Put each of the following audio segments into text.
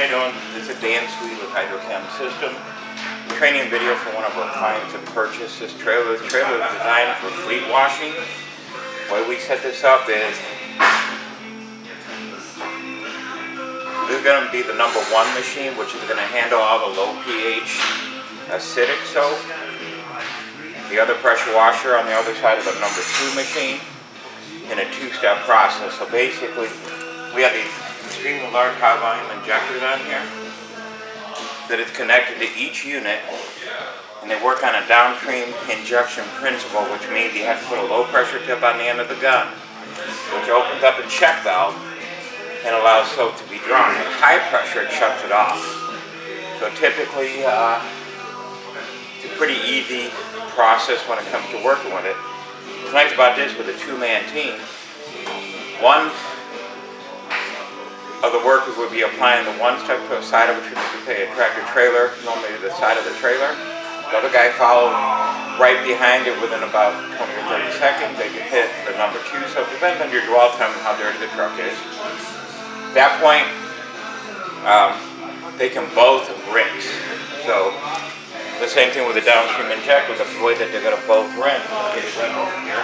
you doing? This is Dan Swede with Hydro-Chem Systems. Training video for one of our clients to purchase this trailer. This trailer is designed for fleet washing. The way we set this up is this is going to be the #1 machine, which is going to handle all the low pH acidic soap. The other pressure washer on the other side of the #2 machine in a two-step process. So basically, we have these extremely large high volume injectors on here that is connected to each unit, and they work on a downstream injection principle, which means you have to put a low pressure tip on the end of the gun, which opens up a check valve and allows soap to be drawn. At high pressure, it shuts it off. So typically, it's a pretty easy process when it comes to working with it. What's nice about this with a two-man team, one of the workers would be applying the one step to the side of a tractor trailer, normally to the side of the trailer. The other guy followed right behind it within about 20 or 30 seconds. They can hit the #2, so it depends on your dwell time and how dirty the truck is. At that point, they can both rinse. So the same thing with the downstream injector, the way that they're going to both rinse. Get it right over here.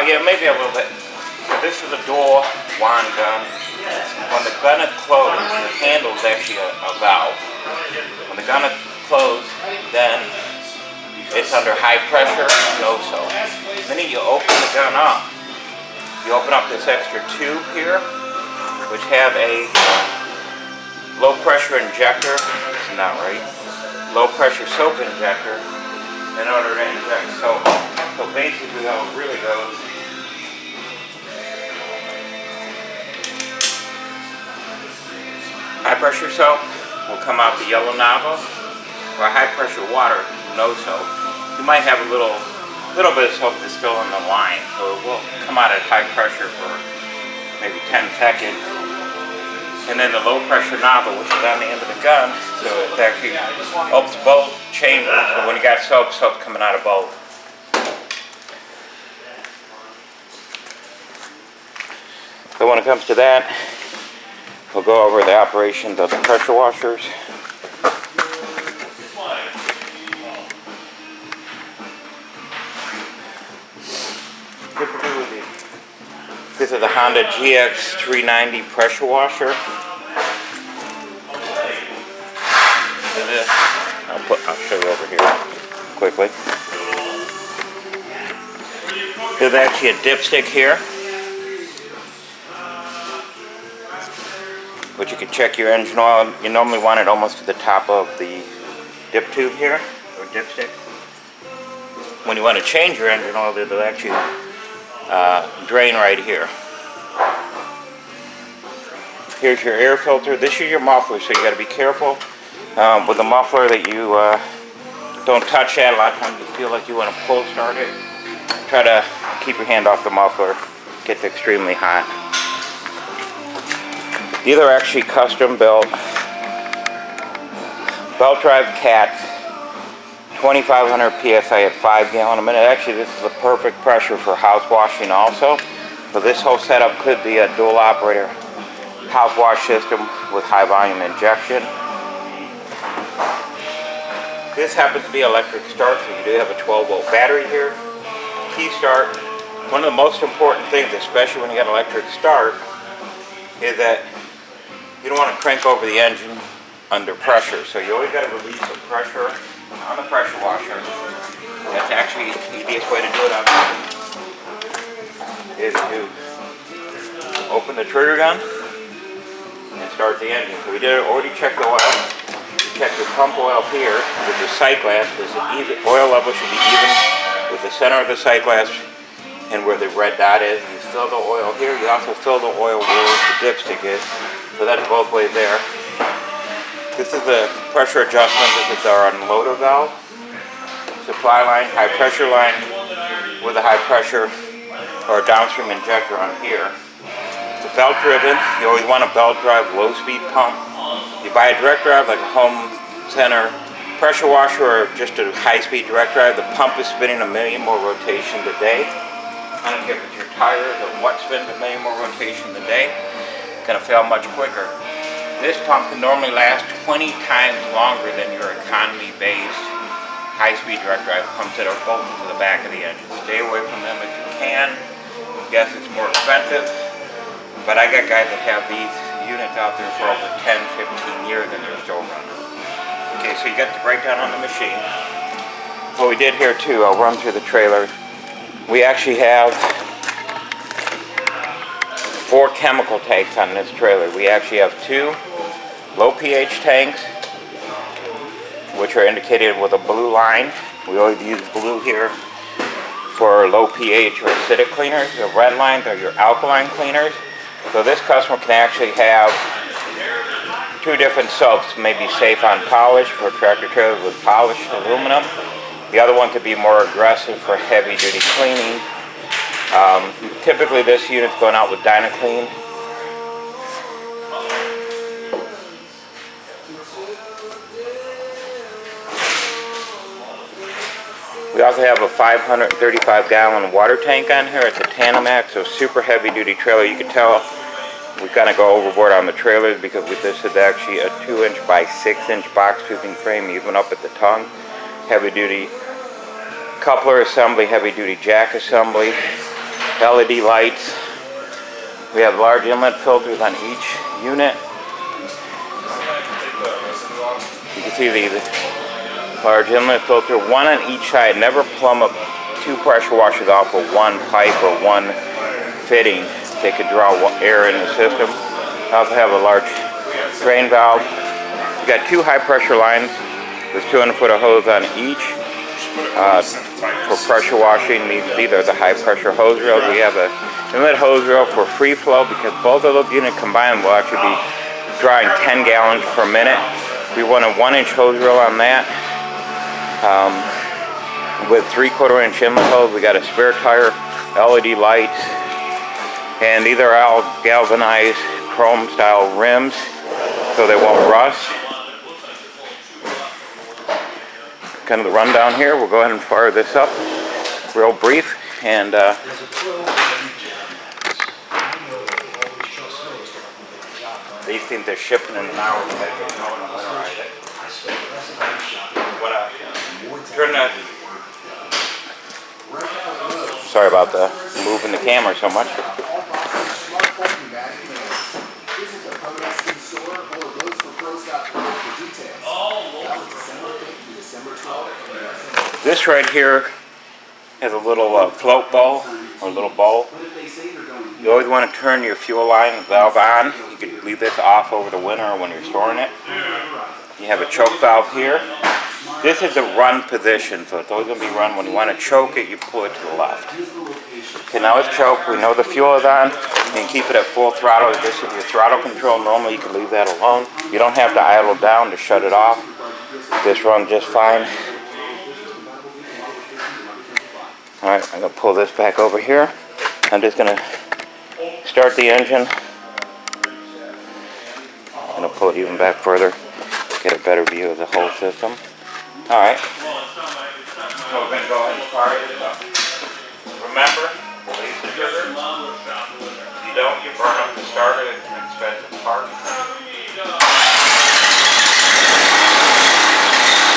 Yeah, maybe a little bit. So this is a door wand gun. When the gun is closed, the handle is actually a valve. When the gun is closed, then it's under high pressure, no soap. The minute you open the gun up, you open up this extra tube here, which have a low pressure injector. It's not right. Low pressure soap injector in order to inject soap. So basically how it really goes, high pressure soap will come out the yellow nozzle, or high pressure water, no soap. You might have a little bit of soap that's still in the line, so it will come out at high pressure for maybe 10 seconds. And then the low pressure nozzle, which is on the end of the gun, so it actually opens both chambers. So when you got soap's coming out of both. So when it comes to that, we'll go over the operations of the pressure washers. This is the Honda GX390 pressure washer. I'll show you over here quickly. There's actually a dipstick here, which you can check your engine oil. You normally want it almost to the top of the dip tube here, or dipstick. When you want to change your engine oil, there's actually drain right here. Here's your air filter. This is your muffler, so you got to be careful with the muffler that you don't touch that. A lot of times you feel like you want to pull start it. Try to keep your hand off the muffler. It gets extremely hot. These are actually custom built belt drive cats, 2,500 PSI at 5 gallon a minute. Actually, this is a perfect pressure for house washing also. So this whole setup could be a dual operator house wash system with high volume injection. This happens to be electric start, so you do have a 12-volt battery here. Key start. One of the most important things, especially when you got electric start, is that you don't want to crank over the engine under pressure. So you always got to release the pressure on the pressure washer. That's actually the easiest way to do it out there, is to open the trigger gun and start the engine. So we did already check the oil. We checked the pump oil here with the sight glass. The oil level should be even with the center of the sight glass and where the red dot is. You fill the oil here. You also fill the oil where the dipstick is. So that's both ways there. This is the pressure adjustment. This is our unloader valve. supply line, high pressure line with a high pressure or downstream injector on here. It's belt driven. You always want a belt drive low speed pump. You buy a direct drive like a home center pressure washer or just a high speed direct drive. The pump is spinning 1 million more rotations a day. I don't care if it's your tire, the what spins 1 million more rotations a day. It's going to fail much quicker. This pump can normally last 20 times longer than your economy based high speed direct drive pumps that are bolted to the back of the engine. Stay away from them if you can. Yes, it's more expensive, but I got guys that have these units out there for over 10, 15 years and they're still running. Okay, so you got the breakdown on the machine. What we did here too, I'll run through the trailer. We actually have 4 chemical tanks on this trailer. We actually have 2 low pH tanks, which are indicated with a blue line. We always use blue here for low pH or acidic cleaners. The red lines are your alkaline cleaners. So this customer can actually have 2 different soaps, maybe safe on polish for tractor trailers with polished aluminum. The other one could be more aggressive for heavy duty cleaning. Typically this unit's going out with DynaClean. We also have a 535 gallon water tank on here. It's a Tandemax, so super heavy duty trailer. You can tell we kind of go overboard on the trailers because this is actually a 2" by 6" box tubing frame, even up at the tongue. Heavy duty coupler assembly, heavy duty jack assembly, LED lights. We have large inlet filters on each unit. You can see the large inlet filter, 1 on each side. Never plumb up 2 pressure washers off of 1 pipe or 1 fitting. They could draw air in the system. I also have a large drain valve. We got 2 high pressure lines. There's 200 foot of hose on each. For pressure washing, these are the high pressure hose reels. We have a inlet hose reel for free flow because both of those units combined will actually be drawing 10 gallons per minute. We want a 1" hose reel on that. With 3/4" inlet hose. We got a spare tire, LED lights, and these are all galvanized chrome style rims so they won't rust. Kind of the rundown here. We'll go ahead and fire this up real brief and these things are shipping in an hour. Sorry about the moving the camera so much. This right here has a little float bowl or little bowl. You always want to turn your fuel line valve on. You can leave this off over the winter when you're storing it. You have a choke valve here. This is the run position, so it's always going to be run. When you want to choke it, you pull it to the left. Okay, now it's choked. We know the fuel is on. You can keep it at full throttle. This is your throttle control. Normally you can leave that alone. You don't have to idle down to shut it off. This runs just fine. Alright, I'm going to pull this back over here. I'm just going to start the engine. I'm going to pull it even back further, get a better view of the whole system. Alright, so we're going to go ahead and fire this up. Remember, release the trigger. If you don't, you burn up the starter. It's an expensive part.